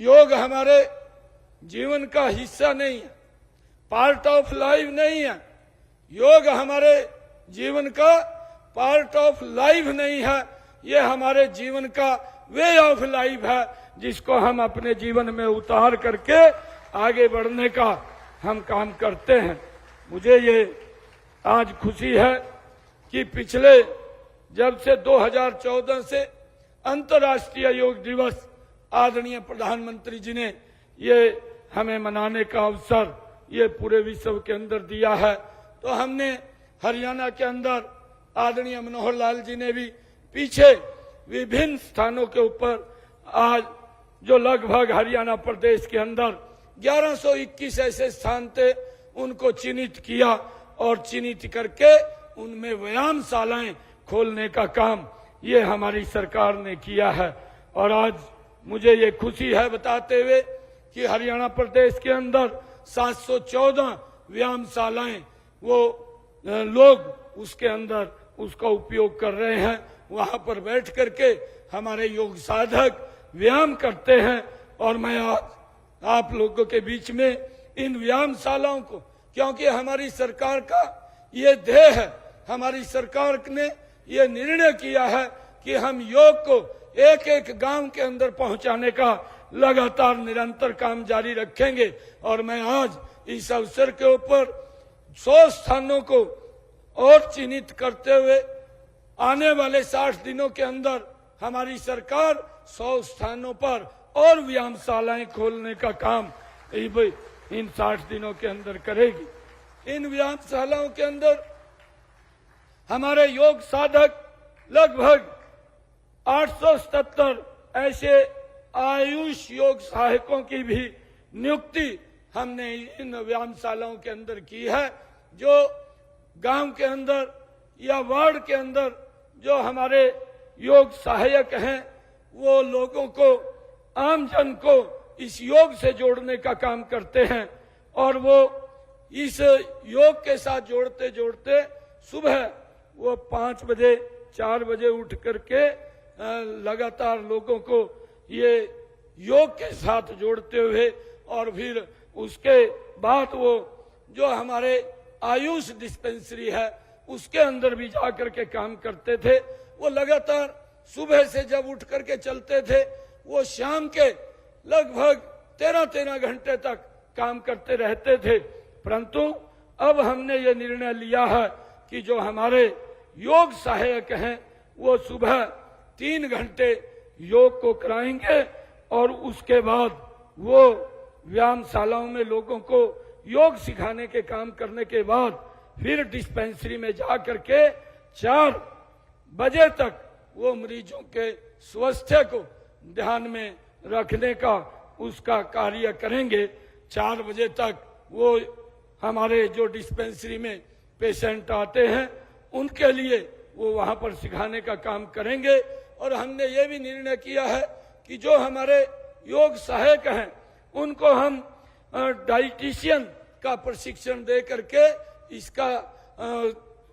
योग हमारे जीवन का हिस्सा नहीं है, पार्ट ऑफ लाइफ नहीं है। योग हमारे जीवन का पार्ट ऑफ लाइफ नहीं है, ये हमारे जीवन का वे ऑफ लाइफ है, जिसको हम अपने जीवन में उतार करके आगे बढ़ने का हम काम करते हैं। मुझे ये आज खुशी है कि पिछले जब से 2014 से अंतर्राष्ट्रीय योग दिवस आदरणीय प्रधानमंत्री जी ने ये हमें मनाने का अवसर ये पूरे विश्व के अंदर दिया है, तो हमने हरियाणा के अंदर आदरणीय मनोहर लाल जी ने भी पीछे विभिन्न स्थानों के ऊपर आज जो लगभग हरियाणा प्रदेश के अंदर 1121 ऐसे स्थान थे, उनको चिन्हित किया और चिन्हित करके उनमें व्यायामशालाएं खोलने का काम ये हमारी सरकार ने किया है। और आज मुझे ये खुशी है बताते हुए कि हरियाणा प्रदेश के अंदर 714 व्यायामशालाएं वो लोग उसके अंदर उसका उपयोग कर रहे हैं। वहां पर बैठ करके हमारे योग साधक व्यायाम करते हैं। और मैं आज आप लोगों के बीच में इन व्यायामशालाओं को, क्योंकि हमारी सरकार का ये ध्येय है, हमारी सरकार ने ये निर्णय किया है कि हम योग को एक एक गांव के अंदर पहुंचाने का लगातार निरंतर काम जारी रखेंगे। और मैं आज इस अवसर के ऊपर 100 स्थानों को और चिन्हित करते हुए आने वाले 60 दिनों के अंदर हमारी सरकार 100 स्थानों पर और व्यायामशालाएं खोलने का काम इन 60 दिनों के अंदर करेगी। इन व्यायामशालाओं के अंदर हमारे योग साधक लगभग 877 ऐसे आयुष योग सहायकों की भी नियुक्ति हमने इन व्यायामशालाओं के अंदर की है, जो गांव के अंदर या वार्ड के अंदर जो हमारे योग सहायक हैं, वो लोगों को, आम जन को इस योग से जोड़ने का काम करते हैं। और वो इस योग के साथ जोड़ते जोड़ते सुबह वो 5 बजे 4 बजे उठ करके लगातार लोगों को ये योग के साथ जोड़ते हुए, और फिर उसके बाद वो जो हमारे आयुष डिस्पेंसरी है उसके अंदर भी जाकर के काम करते थे। वो लगातार सुबह से जब उठ करके चलते थे, वो शाम के लगभग 13-13 घंटे तक काम करते रहते थे। परंतु अब हमने ये निर्णय लिया है कि जो हमारे योग सहायक हैं वो सुबह 3 घंटे योग को कराएंगे, और उसके बाद वो व्यायामशालाओं में लोगों को योग सिखाने के काम करने के बाद फिर डिस्पेंसरी में जा करके 4 बजे तक वो मरीजों के स्वास्थ्य को ध्यान में रखने का उसका कार्य करेंगे। 4 बजे तक वो हमारे जो डिस्पेंसरी में पेशेंट आते हैं उनके लिए वो वहां पर सिखाने का काम करेंगे। और हमने ये भी निर्णय किया है कि जो हमारे योग सहायक हैं उनको हम डाइटिशियन का प्रशिक्षण दे करके इसका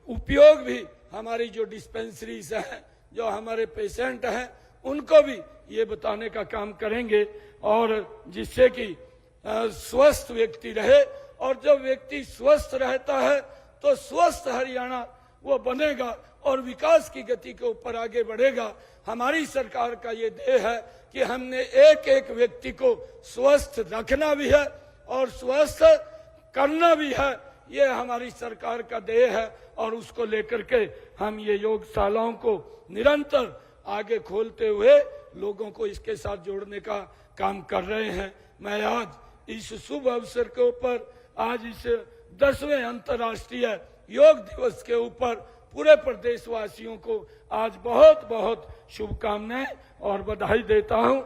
उपयोग भी हमारी जो डिस्पेंसरीज हैं, जो हमारे पेशेंट हैं, उनको भी ये बताने का काम करेंगे, और जिससे कि स्वस्थ व्यक्ति रहे। और जब व्यक्ति स्वस्थ रहता है तो स्वस्थ हरियाणा वो बनेगा और विकास की गति के ऊपर आगे बढ़ेगा। हमारी सरकार का ये ध्येय है कि हमने एक एक व्यक्ति को स्वस्थ रखना भी है और स्वस्थ करना भी है। ये हमारी सरकार का ध्येय है, और उसको लेकर के हम ये योगशालाओं को निरंतर आगे खोलते हुए लोगों को इसके साथ जोड़ने का काम कर रहे हैं। मैं आज इस शुभ अवसर के ऊपर, आज इस 10वें अंतर्राष्ट्रीय योग दिवस के ऊपर पूरे प्रदेशवासियों को आज बहुत बहुत शुभकामनाएं और बधाई देता हूं।